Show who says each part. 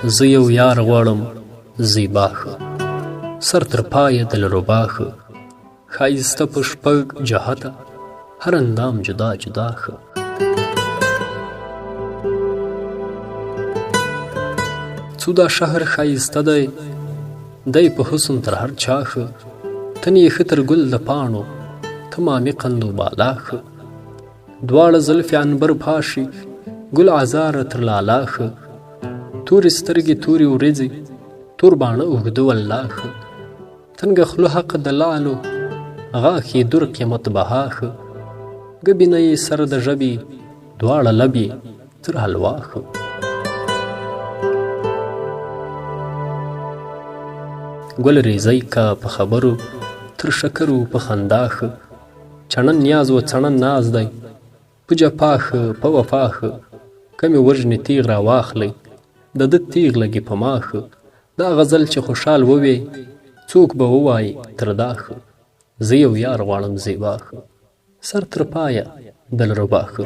Speaker 1: زه یو یار غواړم زیبا ښه، سر تر پایه دلربا ښه، ښایسته په شپږ جهته هر اندام جدا جدا ښه. څو دا شهر ښایسته دی دی په حسن تر هر چا ښه، تن یې ښه تر ګل د پاڼو تمامي قند و بالا ښه. دواړه زلفې عنبر پاشي ګل عذاره تر لالا ښه، تورې سترګې تورې وریځې تور باڼه اوږده والله ښه. تنګه خوله حق د لعلو غاښ یې در قیمت بها ښه، ګبینه یې سر د ژبې دواړه لب یې تر حلوا ښه. ګل ریزی که په خبرو تر شکرو په خندا ښه، چڼن نیاز و څڼن ناز دی په جفا ښه په وفا ښه. کمې وژنې تیغ را واخلئ د ده تیغ لګي په ما ښه. دا غزل چې خوشحال ووی څوک به ووایي تر دا ښه. زه یو یار غواړم زیبا ښه، سر تر پایه دلربا ښه.